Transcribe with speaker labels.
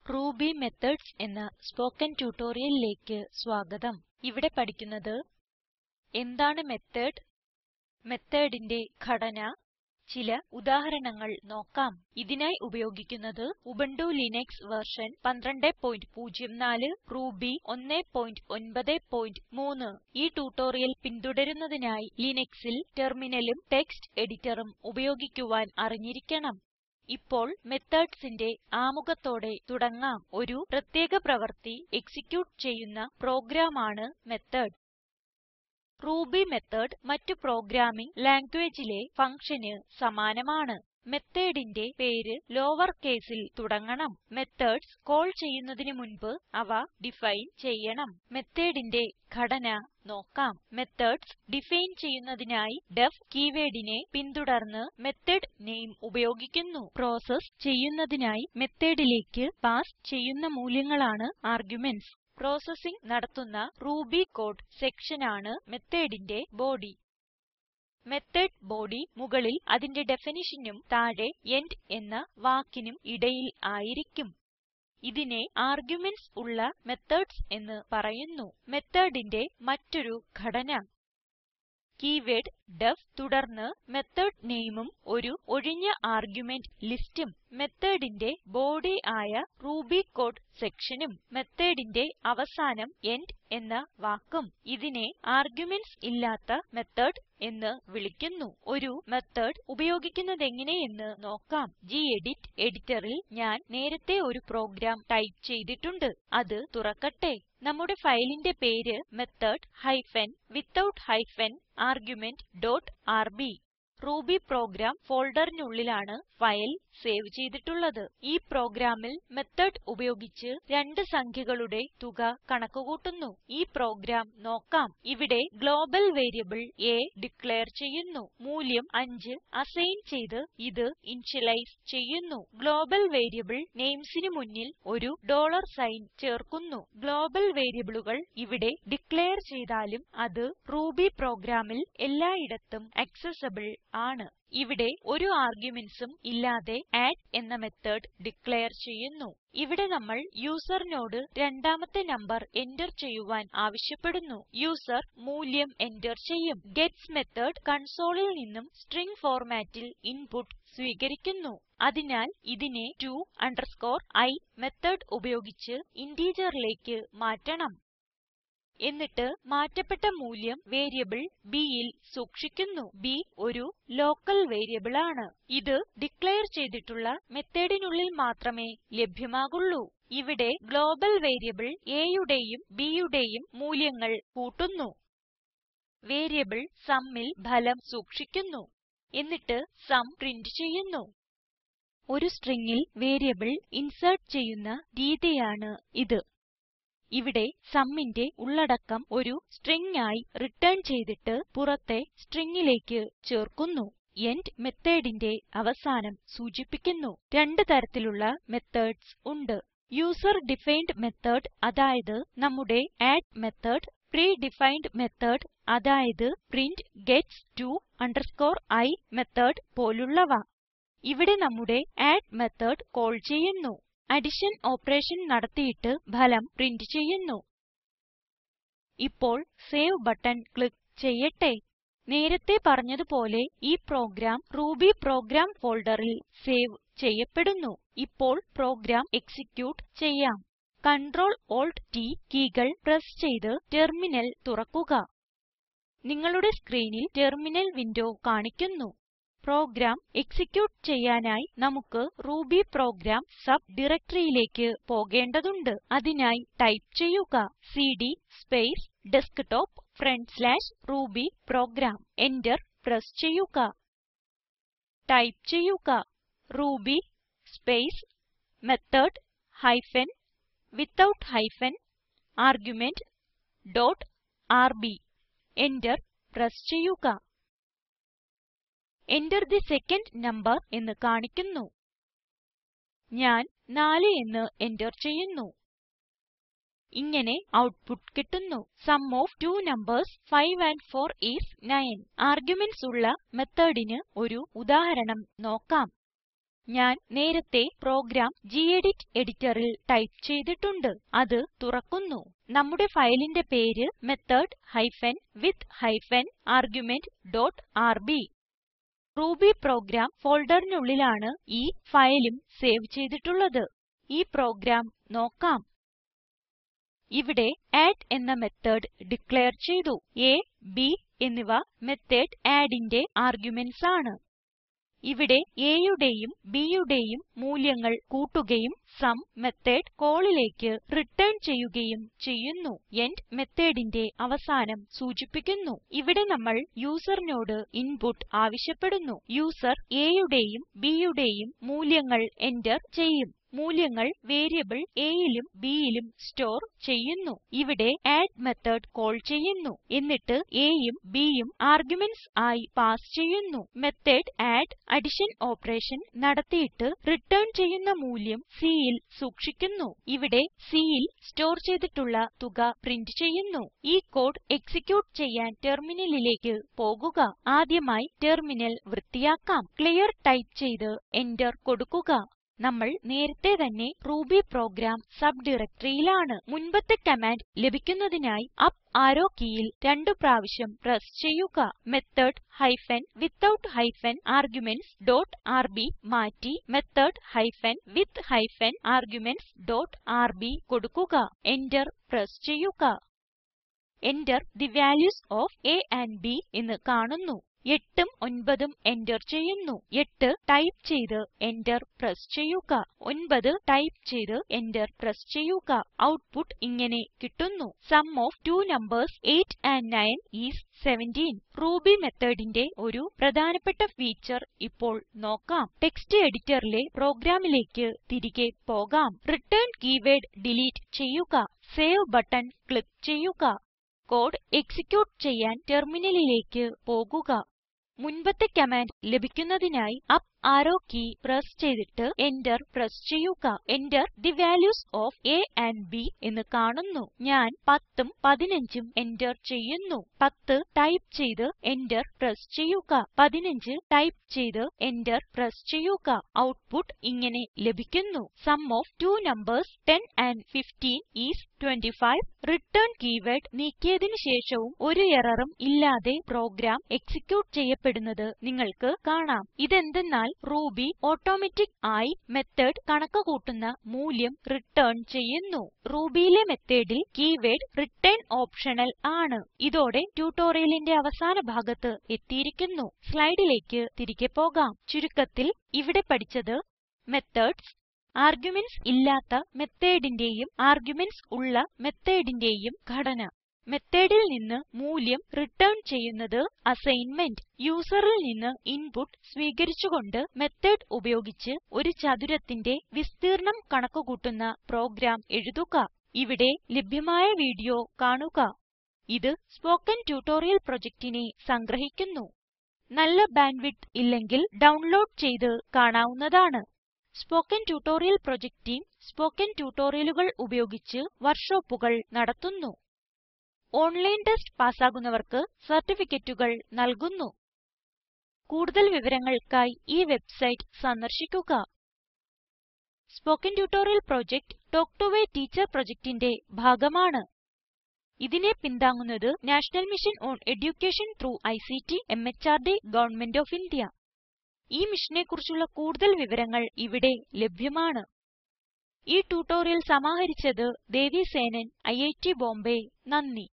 Speaker 1: Ruby methods എന്ന spoken ട്യൂട്ടോറിയലിലേക്ക് സ്വാഗതം. ഇവിടെ പഠിക്കുന്നത് എന്താണ് മെത്തോട്, methodന്റെ ഘടന, ചില ഉദാഹരണങ്ങൾ നോക്കാം. ഇതിനായി ഉപയോഗിക്കുന്നത് ഉബുന്റു ലിനക്സ് വെർഷൻ 1204 റൂബി 193. ഈ ട്യൂട്ടോറിയൽ പിന്തുടരുന്നതിനായി ലിനക്സിൽ ടെർമിനലും ടെക്സ്റ്റ് എഡിറ്ററും ഉപയോഗിക്കുവാൻ അറിഞ്ഞിരിക്കണം. ഇപ്പോൾ methodsന്റെ ആമുഖത്തോടെ തുടങ്ങാം. ഒരു പ്രത്യേക പ്രവൃത്തി എക്സിക്യൂട്ട് ചെയ്യുന്ന പ്രോഗ്രാമാണ് മെത്തോട്. റൂബി മെത്തോട് മറ്റു പ്രോഗ്രാമിംഗ് ലാംഗ്വേജിലെ ഫങ്ഷന് സമാനമാണ്. methodന്റെ പേര് ലോവർ കേസിൽ തുടങ്ങണം. മെത്തോഡ്സ് കോൾ ചെയ്യുന്നതിന് മുൻപ് അവ ഡിഫൈൻ ചെയ്യണം. methodന്റെ ഘടന നോക്കാം. മെത്തോഡ്സ് ഡിഫൈൻ ചെയ്യുന്നതിനായി ഡെഫ് keywordനെ പിന്തുടർന്ന് മെത്തോട് നെയിം ഉപയോഗിക്കുന്നു. പ്രോസസ് ചെയ്യുന്നതിനായി methodലേക്ക് പാസ് ചെയ്യുന്ന മൂല്യങ്ങളാണ് ആർഗുമെന്റ്സ്. പ്രോസസിംഗ് നടത്തുന്ന റൂബി കോഡ് സെക്ഷനാണ് methodന്റെ ബോഡി. മെത്തോട് ബോഡി മുകളിൽ അതിന്റെ definitionനും താഴെ എൻഡ് എന്ന വാക്കിനും ഇടയിൽ ആയിരിക്കും. ഇതിനെ ആർഗുമെന്റ്സ് ഉള്ള മെത്തോഡ്സ് എന്ന് പറയുന്നു. methodന്റെ മറ്റൊരു ഘടന കീവേർഡ് ഡെഫ് തുടർന്ന് മെത്തോട് നെയിമും ഒരു ഒഴിഞ്ഞ ആർഗുമെന്റ് ലിസ്റ്റും. methodന്റെ ബോഡി ആയ റൂബി കോഡ് സെക്ഷനും methodന്റെ അവസാനം എൻഡ് എന്ന വാക്കും. ഇതിനെ ആർഗുമെന്റ്സ് ഇല്ലാത്ത മെത്തോട് എന്ന് വിളിക്കുന്നു. ഒരു മെത്തോട് ഉപയോഗിക്കുന്നതെങ്ങനെയെന്ന് നോക്കാം. gedit എഡിറ്ററിൽ ഞാൻ നേരത്തെ ഒരു പ്രോഗ്രാം ടൈപ്പ് ചെയ്തിട്ടുണ്ട്. അത് തുറക്കട്ടെ. നമ്മുടെ ഫയലിന്റെ പേര് method hyphen without hyphen argument dot RB. Ruby program ഫോൾഡറിനുള്ളിലാണ് ഫയൽ സേവ് ചെയ്തിട്ടുള്ളത്. ഈ പ്രോഗ്രാമിൽ മെത്തോട് ഉപയോഗിച്ച് രണ്ട് സംഖ്യകളുടെ തുക കണക്കുകൂട്ടുന്നു. ഈ പ്രോഗ്രാം നോക്കാം. ഇവിടെ ഗ്ലോബൽ വേരിയബിൾ a ഡിക്ലെയർ ചെയ്യുന്നു. മൂല്യം 5 അസൈൻ ചെയ്ത് ഇത് ഇനിഷ്യലൈസ് ചെയ്യുന്നു. ഗ്ലോബൽ വേരിയബിൾ നെയിംസിന് മുന്നിൽ ഒരു $സൈൻ ചേർക്കുന്നു. ഗ്ലോബൽ വേരിയബിളുകൾ ഇവിടെ ഡിക്ലെയർ ചെയ്താലും അത് റൂബി പ്രോഗ്രാമിൽ എല്ലായിടത്തും ആക്സസിബിൾ ആണ്. ഇവിടെ ഒരു ആർഗുമെന്റ്സും ഇല്ലാതെ അഡ് എന്ന മെത്തോട് ഡിക്ലെയർ ചെയ്യുന്നു. ഇവിടെ നമ്മൾ യൂസറിനോട് രണ്ടാമത്തെ നമ്പർ എന്റർ ചെയ്യുവാൻ ആവശ്യപ്പെടുന്നു. യൂസർ മൂല്യം എന്റർ ചെയ്യും. ഗെറ്റ്സ് മെത്തോട് കൺസോളിൽ നിന്നും സ്ട്രിംഗ് ഫോർമാറ്റിൽ ഇൻപുട്ട് സ്വീകരിക്കുന്നു. അതിനാൽ ഇതിനെ to i മെത്തോട് ഉപയോഗിച്ച് ഇന്റിജറിലേക്ക് മാറ്റണം. എന്നിട്ട് മാറ്റപ്പെട്ട മൂല്യം വേരിയബിൾ bയിൽ സൂക്ഷിക്കുന്നു. b ഒരു ലോക്കൽ വേരിയബിൾ ആണ്. ഇത് ഡിക്ലെയർ ചെയ്തിട്ടുള്ള methodനുള്ളിൽ മാത്രമേ ലഭ്യമാകുള്ളൂ. ഇവിടെ ഗ്ലോബൽ വേരിയബിൾ aയുടെയും bയുടെയും മൂല്യങ്ങൾ കൂട്ടുന്നു. വേരിയബിൾ sumൽ ഫലം സൂക്ഷിക്കുന്നു. എന്നിട്ട് സും പ്രിന്റ് ചെയ്യുന്നു. ഒരു stringൽ വേരിയബിൾ ഇൻസേർട്ട് ചെയ്യുന്ന രീതിയാണ് ഇത്. ഇവിടെ sumന്റെ ഉള്ളടക്കം ഒരു സ്ട്രിംഗ് ആയി റിട്ടേൺ ചെയ്തിട്ട് പുറത്തെ stringലേക്ക് ചേർക്കുന്നു. എൻഡ് methodന്റെ അവസാനം സൂചിപ്പിക്കുന്നു. രണ്ട് തരത്തിലുള്ള മെത്തോഡ്സ് ഉണ്ട്. യൂസർ ഡിഫൈൻഡ് മെത്തോട് അതായത് നമ്മുടെ add method, pre defined method അതായത് print gets to i method പോലുള്ളവ. ഇവിടെ നമ്മുടെ അഡ് മെത്തോട് കോൾ ചെയ്യുന്നു. അഡിഷൻ ഓപ്പറേഷൻ നടത്തിയിട്ട് ഫലം പ്രിന്റ് ചെയ്യുന്നു. ഇപ്പോൾ സേവ് ബട്ടൺ ക്ലിക്ക് ചെയ്യട്ടെ. നേരത്തെ പറഞ്ഞതുപോലെ ഈ പ്രോഗ്രാം റൂബി പ്രോഗ്രാം ഫോൾഡറിൽ സേവ് ചെയ്യപ്പെടുന്നു. ഇപ്പോൾ പ്രോഗ്രാം എക്സിക്യൂട്ട് ചെയ്യാം. Ctrl Alt T കീകൾ പ്രസ് ചെയ്ത് ടെർമിനൽ തുറക്കുക. നിങ്ങളുടെ സ്ക്രീനിൽ ടെർമിനൽ വിൻഡോ കാണിക്കുന്നു. പ്രോഗ്രാം എക്സിക്യൂട്ട് ചെയ്യാനായി നമുക്ക് റൂബി പ്രോഗ്രാം സബ് ഡയറക്ടറിയിലേക്ക് പോകേണ്ടതുണ്ട്. അതിനായി ടൈപ്പ് ചെയ്യുക CD space desktop/rubyprogram. Enter press ചെയ്യുക. ടൈപ്പ് ചെയ്യുക Ruby space method hyphen without hyphen argument dot RB. Enter press ചെയ്യുക. Enter the second number എന്ന് കാണിക്കുന്നു. ഞാൻ 4 എന്ന് എന്റർ ചെയ്യുന്നു. ഇങ്ങനെ ഔട്ട്പുട്ട് കിട്ടുന്നു. Sum of two numbers 5 and 4 is 9. Arguments ഉള്ള methodന് ഒരു ഉദാഹരണം നോക്കാം. ഞാൻ നേരത്തെ പ്രോഗ്രാം gedit എഡിറ്ററിൽ ടൈപ്പ് ചെയ്തിട്ടുണ്ട്. അത് തുറക്കുന്നു. നമ്മുടെ ഫയലിന്റെ പേര് method hyphen with hyphen argument dot RB. Ruby program ഫോൾഡറിനുള്ളിലാണ് ഈ ഫയലും സേവ് ചെയ്തിട്ടുള്ളത്. ഈ പ്രോഗ്രാം നോക്കാം. ഇവിടെ അഡ് എന്ന മെത്തോട് ഡിക്ലെയർ ചെയ്തു. a, b എന്നിവ മെത്തോട് addന്റെ ആർഗുമെന്റ്സ് ആണ്. ഇവിടെ aയുടെയും bയുടെയും മൂല്യങ്ങൾ കൂട്ടുകയും സും മെത്തോട് കോളിലേക്ക് റിട്ടേൺ ചെയ്യുകയും ചെയ്യുന്നു. എൻഡ് methodന്റെ അവസാനം സൂചിപ്പിക്കുന്നു. ഇവിടെ നമ്മൾ യൂസറിനോട് ഇൻപുട്ട് ആവശ്യപ്പെടുന്നു. യൂസർ aയുടെയും bയുടെയും മൂല്യങ്ങൾ എന്റർ ചെയ്യും. മൂല്യങ്ങൾ വേരിയബിൾ aയിലും bയിലും സ്റ്റോർ ചെയ്യുന്നു. ഇവിടെ അഡ് മെത്തോട് കോൾ ചെയ്യുന്നു. എന്നിട്ട് aയും bയും ആർഗുമെന്റ്സ് ആയി പാസ് ചെയ്യുന്നു. മെത്തോട് അഡ് അഡിഷൻ ഓപ്പറേഷൻ നടത്തിയിട്ട് റിട്ടേൺ ചെയ്യുന്ന മൂല്യം cൽ സൂക്ഷിക്കുന്നു. ഇവിടെ cൽ സ്റ്റോർ ചെയ്തിട്ടുള്ള തുക പ്രിന്റ് ചെയ്യുന്നു. ഈ കോഡ് എക്സിക്യൂട്ട് ചെയ്യാൻ ടെർമിനലിലേക്ക് പോകുക. ആദ്യമായി ടെർമിനൽ വൃത്തിയാക്കാം. ക്ലിയർ ടൈപ്പ് ചെയ്ത് എന്റർ കൊടുക്കുക. നമ്മൾ നേരത്തെ തന്നെ റൂബി പ്രോഗ്രാം സബ് ഡയറക്ടറിയിലാണ്. മുൻപത്തെ കമാൻഡ് ലഭിക്കുന്നതിനായി അപ്പ് ആരോ കീയിൽ 2 പ്രാവശ്യം പ്രസ് ചെയ്യുക. Method hyphen without hyphen arguments dot RB മാറ്റി method hyphen with hyphen arguments dot RB കൊടുക്കുക. എന്റർ പ്രസ് ചെയ്യുക. Enter the values of a and b എന്ന് കാണുന്നു. 8ഉം 9ഉം എന്റർ ചെയ്യുന്നു. 8 ടൈപ്പ് ചെയ്ത് എന്റർ പ്രസ് ചെയ്യുക. 9 ടൈപ്പ് ചെയ്ത് എന്റർ പ്രസ് ചെയ്യുക. ഔട്ട്പുട്ട് ഇങ്ങനെ കിട്ടുന്നു. Sum of two numbers 8 and 9 is 17. Ruby methodന്റെ ഒരു പ്രധാനപ്പെട്ട ഫീച്ചർ ഇപ്പോൾ നോക്കാം. ടെക്സ്റ്റ് എഡിറ്ററിലെ പ്രോഗ്രാമിലേക്ക് തിരികെ പോകാം. റിട്ടേൺ കീവേർഡ് ഡിലീറ്റ് ചെയ്യുക. സേവ് ബട്ടൺ ക്ലിക്ക് ചെയ്യുക. കോഡ് എക്സിക്യൂട്ട് ചെയ്യാൻ ടെർമിനലിലേക്ക് പോകുക. മുൻപത്തെ കമാൻഡ് ലഭിക്കുന്നതിനായി അപ്പ് ആരോ കീ പ്രസ് ചെയ്തിട്ട് എന്റർ പ്രസ് ചെയ്യുക. Enter the values of a and b എന്ന് കാണുന്നു. ഞാൻ 10ഉം 15ഉം എന്റർ ചെയ്യുന്നു. 10 ടൈപ്പ് ചെയ്ത് എന്റർ പ്രസ് ചെയ്യുക. 15 ടൈപ്പ് ചെയ്ത് എന്റർ പ്രസ് ചെയ്യുക. ഔട്ട്പുട്ട് ഇങ്ങനെ ലഭിക്കുന്നു. Sum of two numbers 10 and 15 is 25. Return keyword നീക്കിയതിന് ശേഷവും ഒരു എററും ഇല്ലാതെ പ്രോഗ്രാം എക്സിക്യൂട്ട് ചെയ്യപ്പെടുന്നത് നിങ്ങൾക്ക് കാണാം. ഇതെന്തെന്നാൽ റൂബി ഓട്ടോമാറ്റിക് ആയി മെത്തോട് കണക്ക് കൂട്ടുന്ന മൂല്യം റിട്ടേൺ ചെയ്യുന്നു. റൂബിയിലെ methodൽ കീവേർഡ് റിട്ടേൺ ഓപ്ഷണൽ ആണ്. ഇതോടെ ട്യൂട്ടോറിയലിന്റെ അവസാന ഭാഗത്ത് എത്തിയിരിക്കുന്നു. സ്ലൈഡിലേക്ക് തിരികെ പോകാം. ചുരുക്കത്തിൽ ഇവിടെ പഠിച്ചത് മെത്തോഡ്സ്, ആർഗുമെന്റ്സ് ഇല്ലാത്ത methodന്റേയും ആർഗുമെന്റ്സ് ഉള്ള methodന്റേയും ഘടന. methodൽ നിന്ന് മൂല്യം റിട്ടേൺ ചെയ്യുന്നത് അസൈൻമെന്റ്. യൂസറിൽ നിന്ന് ഇൻപുട്ട് സ്വീകരിച്ചുകൊണ്ട് മെത്തോട് ഉപയോഗിച്ച് ഒരു ചതുരത്തിന്റെ വിസ്തീർണ്ണം കണക്കുകൂട്ടുന്ന പ്രോഗ്രാം എഴുതുക. ഇവിടെ ലഭ്യമായ വീഡിയോ കാണുക. ഇത് സ്പോക്കൻ ട്യൂട്ടോറിയൽ പ്രൊജക്റ്റിനെ സംഗ്രഹിക്കുന്നു. നല്ല ബാൻഡ്വിഡ്ത്ത് ഇല്ലെങ്കിൽ ഡൗൺലോഡ് ചെയ്ത് കാണാവുന്നതാണ്. Spoken Tutorial project team spoken ട്യൂട്ടോറിയലുകൾ ഉപയോഗിച്ച് വർക്ക്ഷോപ്പുകൾ നടത്തുന്നു. ഓൺലൈൻ ടെസ്റ്റ് പാസ്സാകുന്നവർക്ക് സർട്ടിഫികറ്റുകൾ നൽകുന്നു. കൂടുതൽ വിവരങ്ങൾക്കായി ഈ വെബ്സൈറ്റ് സന്ദർശിക്കുക. Spoken Tutorial Project Talk to a Teacher പ്രൊജക്റ്റിന്റെ ഭാഗമാണ്. ഇതിനെ പിന്താങ്ങുന്നത് National Mission on Education through ICT MHRD Government of India. ഈ മിഷനെ കുറിച്ചുള്ള കൂടുതൽ വിവരങ്ങൾ ഇവിടെ ലഭ്യമാണ്. ഈ ട്യൂട്ടോറിയൽ സമാഹരിച്ചത് ദേവി സേനൻ, IIT ബോംബേ. നന്ദി.